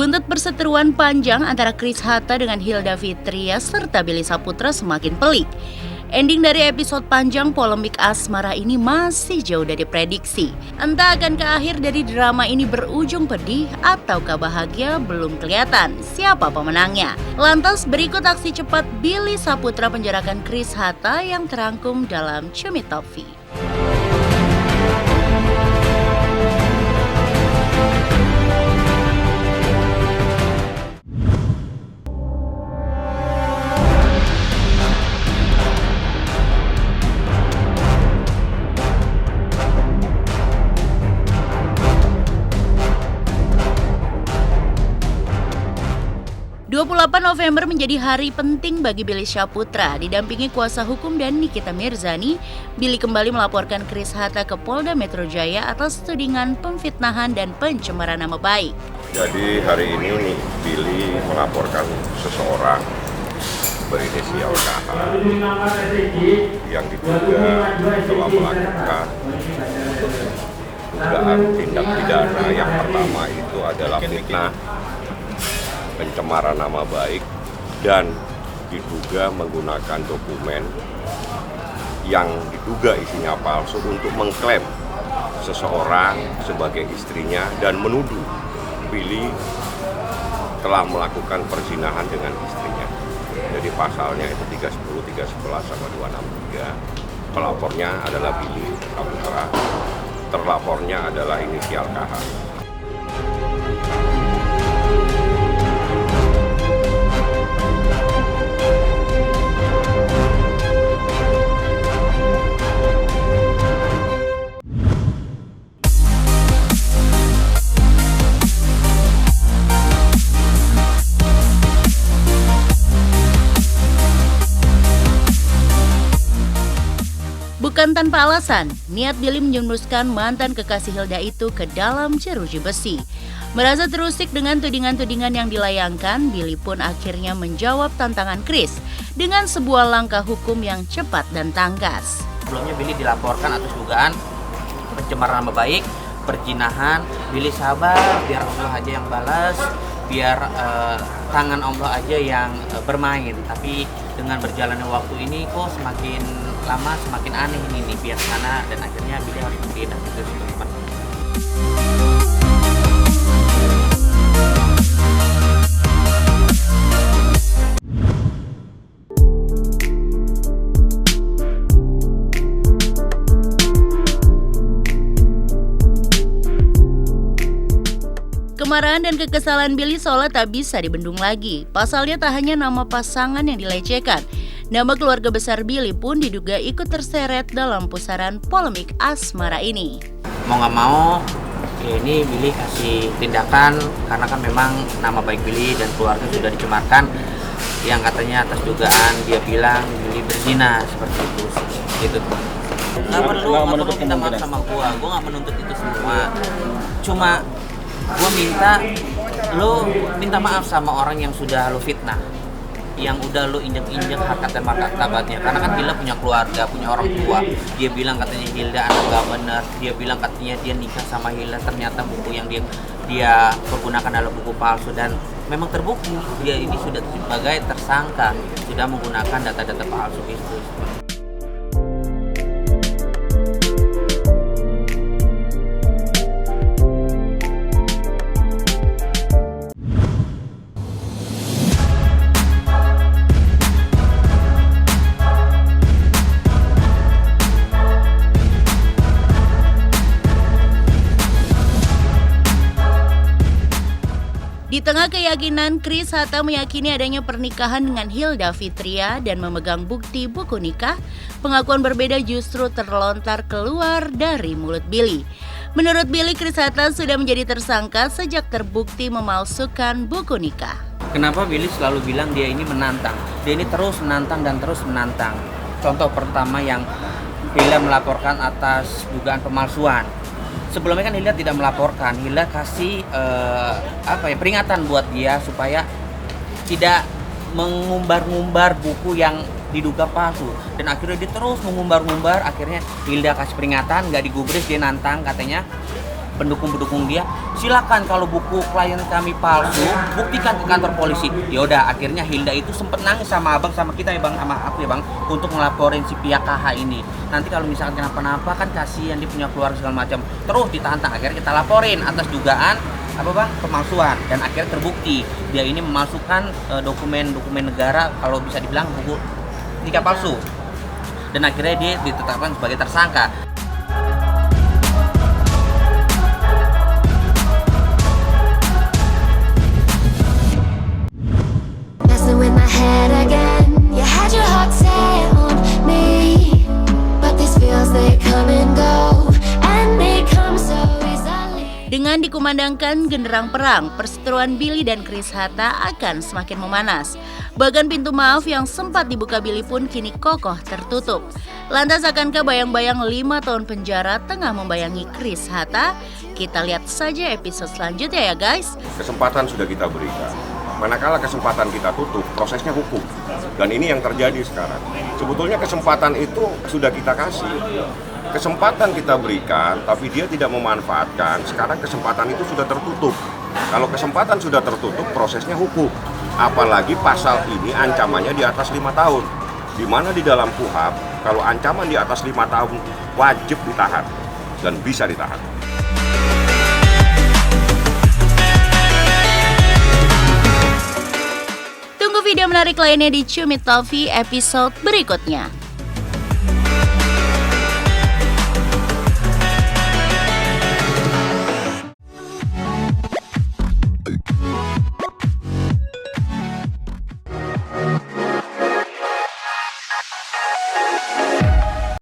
Buntut perseteruan panjang antara Chris Hatta dengan Hilda Fitria serta Billy Saputra semakin pelik. Ending dari episode panjang polemik asmara ini masih jauh dari prediksi. Entah akankah akhir dari drama ini berujung pedih ataukah bahagia, belum kelihatan siapa pemenangnya. Lantas berikut aksi cepat Billy Saputra penjarakan Chris Hatta yang terangkum dalam Cumi Top V. 28 November menjadi hari penting bagi Billy Saputra. Didampingi kuasa hukum dan Nikita Mirzani, Billy kembali melaporkan Chris Hatta ke Polda Metro Jaya atas tudingan pemfitnahan dan pencemaran nama baik. Jadi hari ini Billy melaporkan seseorang berinisial KH yang diduga telah melakukan dugaan tindak pidana. Yang pertama itu adalah fitnah, pencemaran nama baik, dan diduga menggunakan dokumen yang diduga isinya palsu untuk mengklaim seseorang sebagai istrinya dan menuduh Billy telah melakukan perzinahan dengan istrinya. Jadi pasalnya itu 310, 311 sama 263. Pelapornya adalah Billy Saputra, terlapornya adalah inisial KH. Bukan tanpa alasan, niat Billy menjerumuskan mantan kekasih Hilda itu ke dalam jeruji besi. Merasa terusik dengan tudingan-tudingan yang dilayangkan, Billy pun akhirnya menjawab tantangan Chris dengan sebuah langkah hukum yang cepat dan tangkas. Sebelumnya Billy dilaporkan atas dugaan pencemaran nama baik, perzinahan. Billy sabar, biar Allah aja yang balas, biar tangan Allah aja yang bermain. Tapi dengan berjalannya waktu ini kok semakin lama semakin aneh ini nih pihak sana, dan akhirnya Billy harus berpindah ke tempat. Kemarahan dan kekesalan Billy seolah tak bisa dibendung lagi. Pasalnya tak hanya nama pasangan yang dilecehkan, nama keluarga besar Billy pun diduga ikut terseret dalam pusaran polemik asmara ini. Mau nggak mau, ya ini Billy kasih tindakan karena kan memang nama baik Billy dan keluarga sudah dicemarkan. Yang katanya atas dugaan dia bilang Billy berzina seperti itu, gitu. Nggak perlu minta maaf sama gua nggak menuntut itu semua. Cuma gua minta maaf sama orang yang sudah lo fitnah, yang udah lo injek-injek harkat dan martabatnya. Karena kan Hilda punya keluarga, punya orang tua. Dia bilang katanya Hilda anak gak bener. Dia bilang katanya dia nikah sama Hilda, ternyata buku yang dia pergunakan adalah buku palsu. Dan memang terbukti dia ini sudah sebagai tersangka, sudah menggunakan data-data palsu itu. Di tengah keyakinan, Chris Hatta meyakini adanya pernikahan dengan Hilda Fitria dan memegang bukti buku nikah, pengakuan berbeda justru terlontar keluar dari mulut Billy. Menurut Billy, Chris Hatta sudah menjadi tersangka sejak terbukti memalsukan buku nikah. Kenapa Billy selalu bilang dia ini menantang? Dia ini terus menantang dan terus menantang. Contoh pertama yang Hilda melaporkan atas dugaan pemalsuan. Sebelumnya kan Hilda tidak melaporkan, Hilda kasih peringatan buat dia supaya tidak mengumbar-ngumbar buku yang diduga palsu. Dan akhirnya dia terus mengumbar-ngumbar, akhirnya Hilda kasih peringatan, nggak digubris, dia nantang katanya pendukung-pendukung dia, silakan kalau buku klien kami palsu, buktikan ke kantor polisi. Yaudah, akhirnya Hilda itu sempet nangis sama abang, sama kita ya bang, sama aku ya bang, untuk ngelaporin si pihak KH ini. Nanti kalau misalkan kenapa-napa kan kasihan, dia punya keluarga segala macam. Terus ditantang, akhirnya kita laporin atas dugaan apa bang, pemalsuan, dan akhirnya terbukti dia ini memasukkan dokumen-dokumen negara, kalau bisa dibilang buku nikah palsu, dan akhirnya dia ditetapkan sebagai tersangka. With my head again, you had your heart set on me, but these feels they come and go, and they come so easily. Dengan dikumandangkan genderang perang, perseteruan Billy dan Chris Hatta akan semakin memanas. Bahkan pintu maaf yang sempat dibuka Billy pun kini kokoh tertutup. Lantas akankah bayang-bayang 5 tahun penjara tengah membayangi Chris Hatta? Kita lihat saja episode selanjutnya ya guys. Kesempatan sudah kita berikan. Manakala kesempatan kita tutup, prosesnya hukum. Dan ini yang terjadi sekarang. Sebetulnya kesempatan itu sudah kita kasih. Kesempatan kita berikan, tapi dia tidak memanfaatkan. Sekarang kesempatan itu sudah tertutup. Kalau kesempatan sudah tertutup, prosesnya hukum. Apalagi pasal ini ancamannya di atas 5 tahun. Di mana di dalam KUHP, kalau ancaman di atas 5 tahun, wajib ditahan. Dan bisa ditahan. Tunggu video menarik lainnya di Cumi TV episode berikutnya.